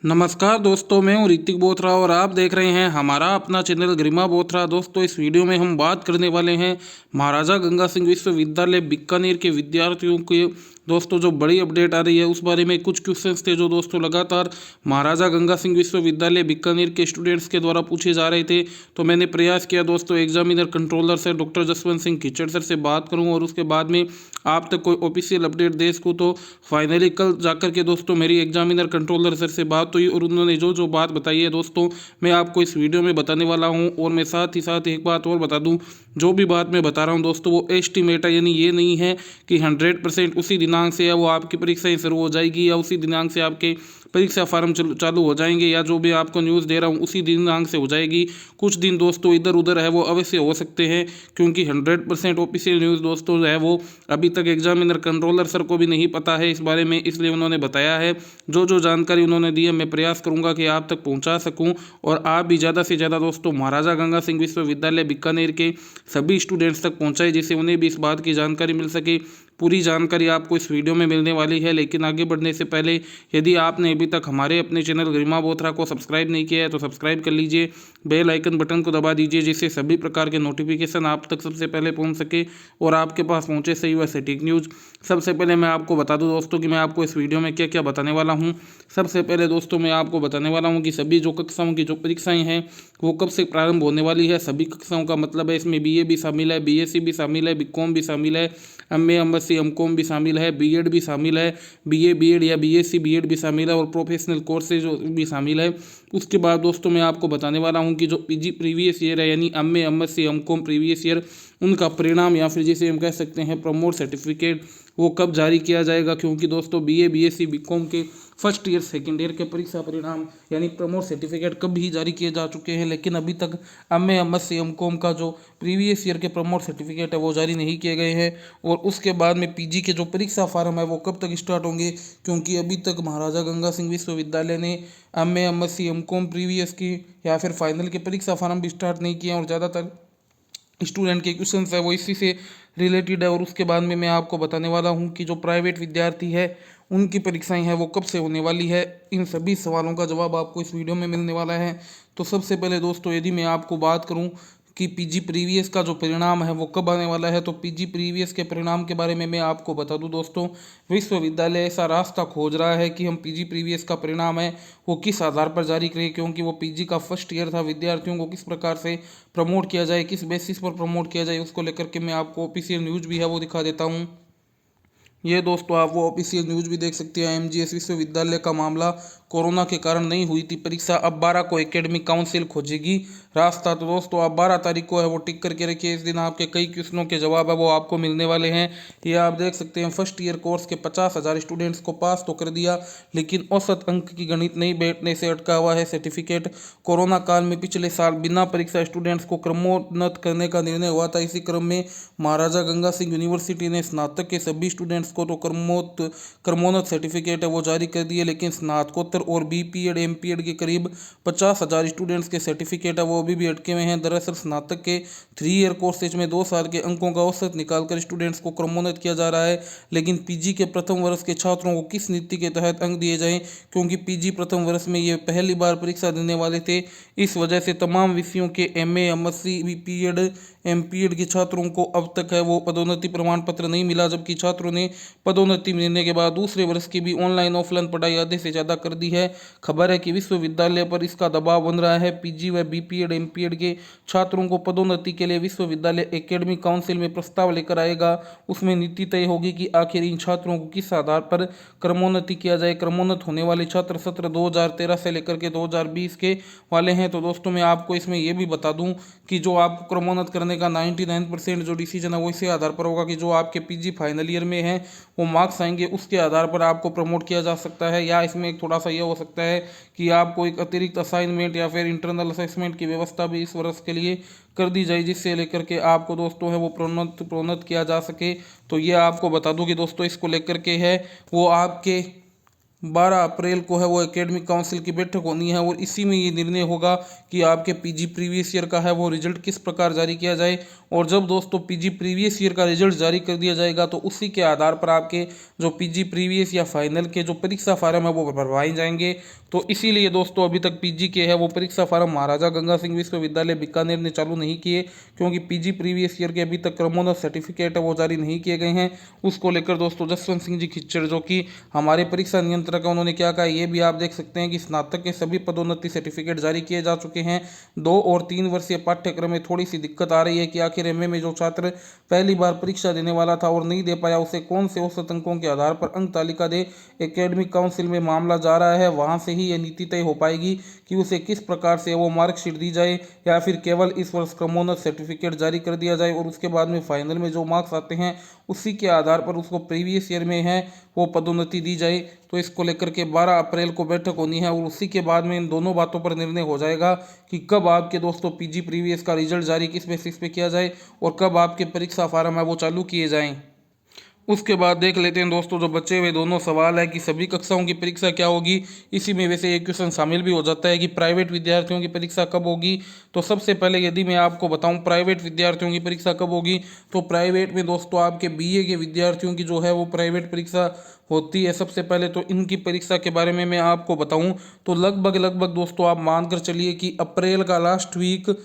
नमस्कार दोस्तों, मैं हूं ऋतिक बोथरा और आप देख रहे हैं हमारा अपना चैनल गरिमा बोथरा। दोस्तों, इस वीडियो में हम बात करने वाले हैं महाराजा गंगा सिंह विश्वविद्यालय बीकानेर के विद्यार्थियों के दोस्तों जो बड़ी अपडेट आ रही है उस बारे में। कुछ क्वेश्चंस थे जो दोस्तों लगातार महाराजा गंगा सिंह विश्वविद्यालय बीकानेर के स्टूडेंट्स के द्वारा पूछे जा रहे थे, तो मैंने प्रयास किया दोस्तों एग्जामिनर कंट्रोलर से डॉक्टर जसवंत सिंह खिचड़ सर से बात करूं और उसके बाद में आप तक कोई ऑफिशियल अपडेट दे सकूँ। तो फाइनली कल जाकर के दोस्तों मेरी एग्जामिनर कंट्रोलर सर से बात हुई और उन्होंने जो जो बात बताई है दोस्तों मैं आपको इस वीडियो में बताने वाला हूं। और मैं साथ ही साथ एक बात और बता दूं, जो भी बात मैं बता रहा हूं दोस्तों वो एस्टिमेट है, यानी ये नहीं है कि 100% उसी दिनांक से या वो आपकी परीक्षाएं शुरू हो जाएगी या उसी दिनांक से आपके परीक्षा फार्म चालू हो जाएंगे या जो भी आपको न्यूज़ दे रहा हूँ उसी दिनांक से हो जाएगी। कुछ दिन दोस्तों इधर उधर है वो अवश्य हो सकते हैं, क्योंकि 100% ऑफिशियल न्यूज़ दोस्तों जो है वो अभी तक एग्जामिनर कंट्रोलर सर को भी नहीं पता है इस बारे में, इसलिए उन्होंने बताया है। जो जो जानकारी उन्होंने दी है मैं प्रयास करूंगा कि आप तक पहुंचा सकूं और आप भी ज़्यादा से ज़्यादा दोस्तों महाराजा गंगा सिंह विश्वविद्यालय बीकानेर के सभी स्टूडेंट्स तक पहुंचाए, जिससे उन्हें भी इस बात की जानकारी मिल सके। पूरी जानकारी आपको इस वीडियो में मिलने वाली है, लेकिन आगे बढ़ने से पहले यदि आपने अभी तक हमारे अपने चैनल गरिमा बोथरा को सब्सक्राइब नहीं किया है तो सब्सक्राइब कर लीजिए, बेल आइकन बटन को दबा दीजिए, जिससे सभी प्रकार के नोटिफिकेशन आप तक सबसे पहले पहुंच सके और आपके पास पहुंचे सही व सटीक न्यूज़। सबसे पहले मैं आपको बता दूं दोस्तों कि मैं आपको इस वीडियो में क्या क्या बताने वाला हूं। सबसे पहले दोस्तों मैं आपको बताने वाला हूं कि सभी जो कक्षाओं की जो परीक्षाएं हैं वो कब से प्रारंभ होने वाली है। सभी कक्षाओं का मतलब है इसमें बीए भी शामिल है, बीएससी भी शामिल है, बीकॉम भी शामिल है, एमए एमएससी एमकॉम भी शामिल है, बीएड भी शामिल है, बीए बीएड या बीएससी बीएड भी शामिल है और प्रोफेशनल कोर्सेज भी शामिल है। उसके बाद दोस्तों मैं आपको बताने वाला हूं कि जो पीजी प्रीवियस ईयर है यानी MA MSc MCom previous year उनका परिणाम या फिर जिसे हम कह सकते हैं प्रमोट सर्टिफिकेट वो कब जारी किया जाएगा, क्योंकि दोस्तों बीए बीएससी बीकॉम के फर्स्ट ईयर सेकेंड ईयर के परीक्षा परिणाम यानी प्रमोट सर्टिफिकेट कब ही जारी किए जा चुके हैं, लेकिन अभी तक एमए एमएससी एमकॉम का जो प्रीवियस ईयर के प्रमोट सर्टिफिकेट है वो जारी नहीं किए गए हैं। और उसके बाद में पीजी के जो परीक्षा फार्म है वो कब तक स्टार्ट होंगे, क्योंकि अभी तक महाराजा गंगा सिंह विश्वविद्यालय ने एमए एमएससी एमकॉम प्रीवियस की या फिर फाइनल के परीक्षा फार्म भी स्टार्ट नहीं किए और ज़्यादातर स्टूडेंट के क्वेश्चन है वो इसी से रिलेटेड है। और उसके बाद में मैं आपको बताने वाला हूँ कि जो प्राइवेट विद्यार्थी है उनकी परीक्षाएं हैं वो कब से होने वाली है। इन सभी सवालों का जवाब आपको इस वीडियो में मिलने वाला है। तो सबसे पहले दोस्तों यदि मैं आपको बात करूँ कि पीजी प्रीवियस का जो परिणाम है वो कब आने वाला है, तो पीजी प्रीवियस के परिणाम के बारे में मैं आपको बता दूं दोस्तों, विश्वविद्यालय ऐसा रास्ता खोज रहा है कि हम पीजी प्रीवियस का परिणाम है वो किस आधार पर जारी करें, क्योंकि वो पीजी का फर्स्ट ईयर था। विद्यार्थियों को किस प्रकार से प्रमोट किया जाए, किस बेसिस पर प्रमोट किया जाए, उसको लेकर के मैं आपको ऑफिशियल न्यूज़ भी है वो दिखा देता हूँ। ये दोस्तों आप वो ऑफिशियल न्यूज़ भी देख सकते हैं। एमजीएस विश्वविद्यालय का मामला, कोरोना के कारण नहीं हुई थी परीक्षा, अब 12 को एकेडमिक काउंसिल खोजेगी रास्ता। तो दोस्तों आप 12 तारीख को है वो टिक करके रखिए, इस दिन आपके कई क्वेश्चनों के जवाब है वो आपको मिलने वाले हैं। ये आप देख सकते हैं फर्स्ट ईयर कोर्स के 50,000 स्टूडेंट्स को पास तो कर दिया, लेकिन औसत अंक की गणित नहीं बैठने से अटका हुआ है सर्टिफिकेट। कोरोना काल में पिछले साल बिना परीक्षा स्टूडेंट्स को क्रमोन्नत करने का निर्णय हुआ था। इसी क्रम में महाराजा गंगा सिंह यूनिवर्सिटी ने स्नातक के सभी स्टूडेंट्स को तो क्रमोन्नत सर्टिफिकेट है वो जारी कर दिए, लेकिन स्नातकोत्तर और बीपीएड एमपीएड के करीब 50,000 स्टूडेंट्स के सर्टिफिकेट है वो अभी भी अटके हुए हैं। दरअसल स्नातक के 3 ईयर कोर्सेज में 2 साल के अंकों का औसत निकालकर स्टूडेंट्स को क्रमोन्नत किया जा रहा है, लेकिन पीजी के प्रथम वर्ष के छात्रों को किस नीति के तहत अंक दिए जाएं, क्योंकि पीजी प्रथम वर्ष में ये पहली बार परीक्षा देने वाले थे। इस वजह से तमाम विषयों के एमए एमएससी बीपीएड एमपीएड के छात्रों को अब तक है वो पदोन्नति प्रमाण पत्र नहीं मिला, जबकि छात्रों ने पदोन्नति मिलने के बाद दूसरे वर्ष की भी ऑनलाइन ऑफलाइन पढ़ाई आधे से ज़्यादा कर दी है। खबर है कि विश्वविद्यालय पर इसका दबाव बन रहा है। पीजी व बीपीएड एमपीएड के छात्रों को पदोन्नति के लिए विश्वविद्यालय एकेडमिक काउंसिल में प्रस्ताव लेकर आएगा। उसमें नीति तय होगी कि आखिर इन छात्रों को किस आधार पर क्रमोन्नति किया जाए। क्रमोन्नत होने वाले छात्र सत्र 2013 से लेकर के 2020 के वाले हैं। तो दोस्तों मैं आपको इसमें यह भी बता दूं कि जो आपको क्रमोन्नत करने का 99% जो डिसीजन है वो इसी आधार पर होगा कि जो आपके पीजी फाइनल ईयर में है वो मार्क्स आएंगे, उसके आधार पर आपको प्रमोट किया जा सकता है। या इसमें एक थोड़ा सा ये हो सकता है कि आपको एक अतिरिक्त असाइनमेंट या फिर इंटरनल असेसमेंट की व्यवस्था भी इस वर्ष के लिए कर दी जाए, जिससे लेकर के आपको दोस्तों है वो प्रोन्नत किया जा सके। तो ये आपको बता दूं कि दोस्तों इसको लेकर के है वो आपके 12 अप्रैल को है वो एकेडमिक काउंसिल की बैठक होनी है और इसी में ये निर्णय होगा कि आपके पीजी प्रीवियस ईयर का है वो रिजल्ट किस प्रकार जारी किया जाए। और जब दोस्तों पीजी प्रीवियस ईयर का रिजल्ट जारी कर दिया जाएगा तो उसी के आधार पर आपके जो पीजी प्रीवियस या फाइनल के जो परीक्षा फार्म है वो भरवाए जाएंगे। तो इसीलिए दोस्तों अभी तक पीजी के है वो परीक्षा फार्म महाराजा गंगा सिंह विश्वविद्यालय बीकानेर ने चालू नहीं किए, क्योंकि पीजी प्रीवियस ईयर के अभी तक क्रमोन्नत सर्टिफिकेट है वो जारी नहीं किए गए हैं। उसको लेकर दोस्तों जसवंत सिंह जी खिच्चर जो कि हमारे परीक्षा नियंत्रक है, उन्होंने क्या कहा ये भी आप देख सकते हैं कि स्नातक के सभी पदोन्नति सर्टिफिकेट जारी किए जा चुके हैं। 2 और 3 वर्षीय पाठ्यक्रम में थोड़ी सी दिक्कत आ रही है कि आखिर एमए में जो छात्र पहली बार परीक्षा देने वाला था और नहीं दे पाया उसे कौन से औसत अंकों के आधार पर अंक तालिका दे। एकेडमिक काउंसिल में मामला जा रहा है, वहां से ही यह नीति तय हो पाएगी कि उसे किस प्रकार से वो मार्कशीट दी जाए या फिर केवल इस वर्ष क्रमोन्नत सर्टिफिकेट जारी कर दिया जाए और उसके बाद में फाइनल में जो मार्क्स आते हैं उसी के आधार पर उसको प्रीवियस ईयर में है वो पदोन्नति दी जाए। तो इसको लेकर के 12 अप्रैल को बैठक होनी है और उसी के बाद में इन दोनों बातों पर निर्णय हो जाएगा कि कब आपके दोस्तों पीजी प्रीवियस का रिजल्ट जारी किस बेसिस पे किया जाए और कब आपके परीक्षा फार्म है वो चालू किए जाएं। उसके बाद देख लेते हैं दोस्तों जो बचे हुए दोनों सवाल है कि सभी कक्षाओं की परीक्षा क्या होगी। इसी में वैसे एक क्वेश्चन शामिल भी हो जाता है कि प्राइवेट विद्यार्थियों की परीक्षा कब होगी। तो सबसे पहले यदि मैं आपको बताऊं प्राइवेट विद्यार्थियों की परीक्षा कब होगी, तो प्राइवेट में दोस्तों आपके बीए के विद्यार्थियों की जो है वो प्राइवेट परीक्षा होती है। सबसे पहले तो इनकी परीक्षा के बारे में मैं आपको बताऊं तो लगभग दोस्तों आप मानकर चलिए कि अप्रैल का लास्ट वीक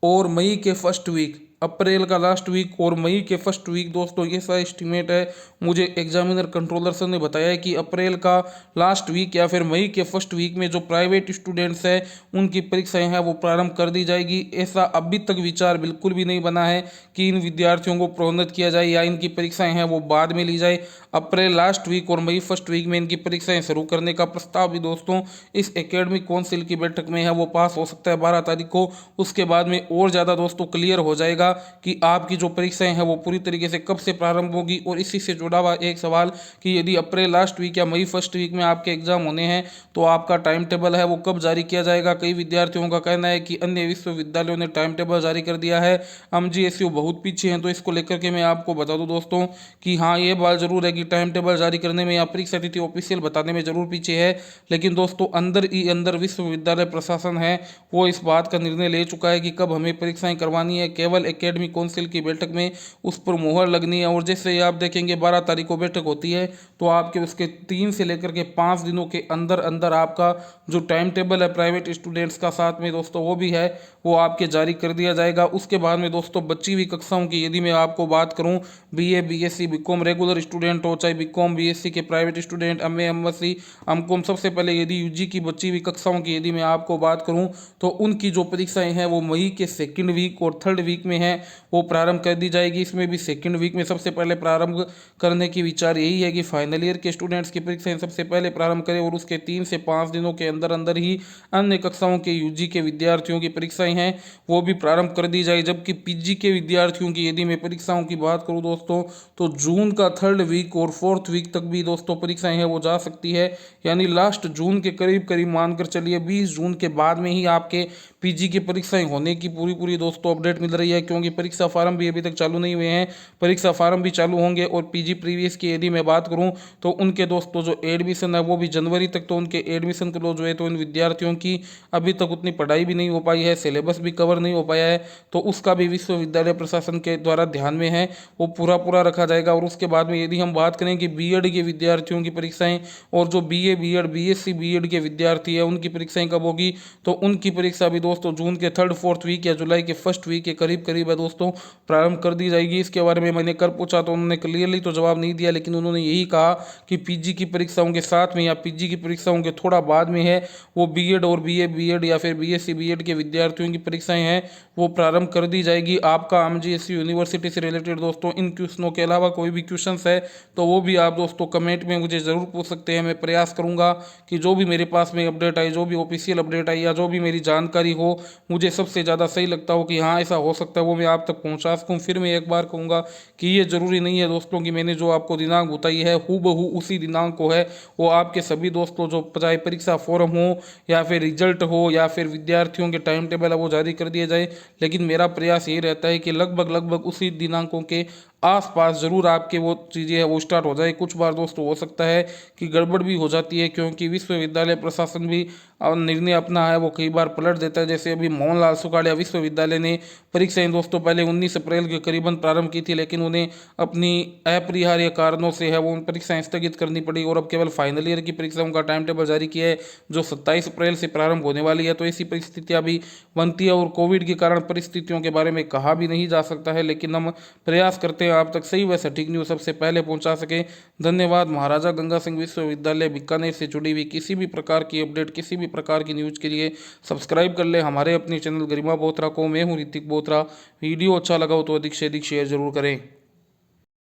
और मई के फर्स्ट वीक, अप्रैल का लास्ट वीक और मई के फर्स्ट वीक दोस्तों ये सा एस्टिमेट है। मुझे एग्जामिनर कंट्रोलर सर ने बताया है कि अप्रैल का लास्ट वीक या फिर मई के फर्स्ट वीक में जो प्राइवेट स्टूडेंट्स हैं उनकी परीक्षाएं हैं वो प्रारंभ कर दी जाएगी। ऐसा अभी तक विचार बिल्कुल भी नहीं बना है कि इन विद्यार्थियों को प्रोन्नत किया जाए या इनकी परीक्षाएं हैं वो बाद में ली जाए। अप्रैल लास्ट वीक और मई फर्स्ट वीक में इनकी परीक्षाएं शुरू करने का प्रस्ताव भी दोस्तों इस एकेडमिक काउंसिल की बैठक में है वो पास हो सकता है 12 तारीख को। उसके बाद में और ज़्यादा दोस्तों क्लियर हो जाएगा कि आपकी जो परीक्षाएं हैं वो पूरी तरीके से कब से प्रारंभ होगी। और इसी से जुड़ा हुआ एक सवाल कि यदि अप्रैल लास्ट वीक या मई फर्स्ट वीक में आपके एग्जाम होने हैं तो आपका टाइम टेबल है वो कब जारी किया जाएगा। कई विद्यार्थियों का कहना है कि अन्य विश्वविद्यालयों ने टाइम टेबल जारी कर दिया है, हम जीएसयू बहुत पीछे हैं। तो इसको लेकर के मैं आपको बता दूं दोस्तों कि हाँ ये बात जरूर है कि टाइम टेबल जारी करने में या परीक्षा तिथि ऑफिशियल बताने में जरूर पीछे है, लेकिन दोस्तों अंदर ही अंदर विश्वविद्यालय प्रशासन है वो इस बात का निर्णय ले चुका है कि कब हमें परीक्षाएं करवानी है। केवल एकेडमिक काउंसिल की बैठक में उस पर मुहर लगनी है। और जैसे आप देखेंगे 12 तारीख को बैठक होती है तो आपके उसके 3 से लेकर के 5 दिनों के अंदर अंदर आपका जो टाइम टेबल है प्राइवेट स्टूडेंट्स का साथ में दोस्तों वो भी है वो आपके जारी कर दिया जाएगा। उसके बाद में दोस्तों बची हुई कक्षाओं की यदि मैं आपको बात करूं BA BSc BCom regular student हो चाहे बीकॉम बीएससी के private student MA MSc MCom, सबसे पहले यदि यूजी की बची हुई कक्षाओं की यदि मैं आपको बात करूं तो उनकी जो परीक्षाएं हैं वो मई के सेकंड वीक और थर्ड वीक में है वो प्रारंभ कर दी जाएगी। इसमें भी सेकंड वीक में सबसे पहले प्रारंभ करने की विचार यही है कि फाइनल ईयर के स्टूडेंट्स की परीक्षाएं सबसे पहले प्रारंभ करें और उसके 3 से 5 दिनों के अंदर अंदर ही अन्य कक्षाओं के यूजी के विद्यार्थियों की परीक्षाएं हैं वो भी प्रारंभ कर दी जाए। जबकि पीजी के विद्यार्थियों की यदि मैं परीक्षाओं की बात करूं दोस्तों तो जून का थर्ड वीक और फोर्थ वीक तक भी दोस्तों परीक्षाएं हैं वो जा सकती है, यानी लास्ट जून के करीब करीब मानकर चलिए 20 जून के बाद में ही आपके पीजी की परीक्षाएं होने की पूरी दोस्तों अपडेट मिल रही है। क्योंकि परीक्षा फार्म भी अभी तक चालू नहीं हुए हैं, परीक्षा फार्म भी चालू होंगे। और पीजी प्रीवियस की यदि मैं बात करूं तो उनके दोस्तों जो एडमिशन है वो भी जनवरी तक, तो उनके एडमिशन के जो है तो इन विद्यार्थियों की अभी तक उतनी पढ़ाई भी नहीं हो पाई है, सिलेबस भी कवर नहीं हो पाया है, तो उसका भी विश्वविद्यालय प्रशासन के द्वारा ध्यान में है वो पूरा रखा जाएगा। और उसके बाद में यदि हम बात करें कि बीएड के विद्यार्थियों की परीक्षाएं और जो बीए बीएड बीएससी बीएड के विद्यार्थी है उनकी परीक्षाएं कब होगी, तो उनकी परीक्षा भी दोस्तों जून के थर्ड फोर्थ वीक या जुलाई के फर्स्ट वीक के करीब करीब है दोस्तों प्रारंभ कर दी जाएगी। इसके बारे में मैंने कर पूछा तो उन्होंने क्लियरली तो जवाब नहीं दिया, लेकिन उन्होंने यही कहा कि पीजी की परीक्षाओं के साथ में या पीजी की परीक्षाओं के थोड़ा बाद में है वो बीएड और बीए बीएड या फिर बीएससी बीएड के विद्यार्थियों की परीक्षाएं हैं वो प्रारंभ कर दी जाएगी। आपका एमजीएससी यूनिवर्सिटी से रिलेटेड दोस्तों इन क्वेश्चनों के अलावा कोई भी क्वेश्चन है तो वो भी आप दोस्तों कमेंट में मुझे ज़रूर पूछ सकते हैं। मैं प्रयास करूंगा कि जो भी मेरे पास में अपडेट आई, जो भी ऑफिशियल अपडेट आई या जो भी मेरी जानकारी हो मुझे सबसे ज़्यादा सही लगता हो कि हाँ ऐसा हो सकता है वो मैं आप तक पहुँचा सकूँ। फिर मैं एक बार कहूँगा कि ये ज़रूरी नहीं है दोस्तों कि मैंने जो आपको दिनांक बताई है हूबहू उसी दिनांक को है वो आपके सभी दोस्तों जो चाहे परीक्षा फॉर्म हो या फिर रिजल्ट हो या फिर विद्यार्थियों के टाइम टेबल है वो जारी कर दिए जाए। लेकिन मेरा प्रयास ये रहता है कि लगभग उसी दिनांकों के आसपास ज़रूर आपके वो चीज़ें है वो स्टार्ट हो जाए। कुछ बार दोस्तों हो सकता है कि गड़बड़ भी हो जाती है, क्योंकि विश्वविद्यालय प्रशासन भी निर्णय अपना है वो कई बार पलट देता है। जैसे अभी मोहनलाल सुखाड़िया विश्वविद्यालय ने परीक्षाएं दोस्तों पहले 19 अप्रैल के करीबन प्रारंभ की थी, लेकिन उन्हें अपनी अपरिहार्य कारणों से है वो उन परीक्षाएं स्थगित करनी पड़ी और अब केवल फाइनल ईयर की परीक्षाओं का टाइम टेबल जारी किया है जो 27 अप्रैल से प्रारंभ होने वाली है। तो ऐसी परिस्थितियां भी बनती है और कोविड के कारण परिस्थितियों के बारे में कहा भी नहीं जा सकता है, लेकिन हम प्रयास करते हैं आप तक सही व सटीक न्यूज़ सबसे पहले पहुंचा सके। धन्यवाद। महाराजा गंगा सिंह विश्वविद्यालय बीकानेर से जुड़ी हुई किसी भी प्रकार की अपडेट, किसी भी प्रकार की न्यूज़ के लिए सब्सक्राइब कर ले हमारे अपने चैनल गरिमा बोथरा को। मैं हूँ ऋतिक बोथरा। वीडियो अच्छा लगा हो तो अधिक से अधिक शेयर जरूर करें।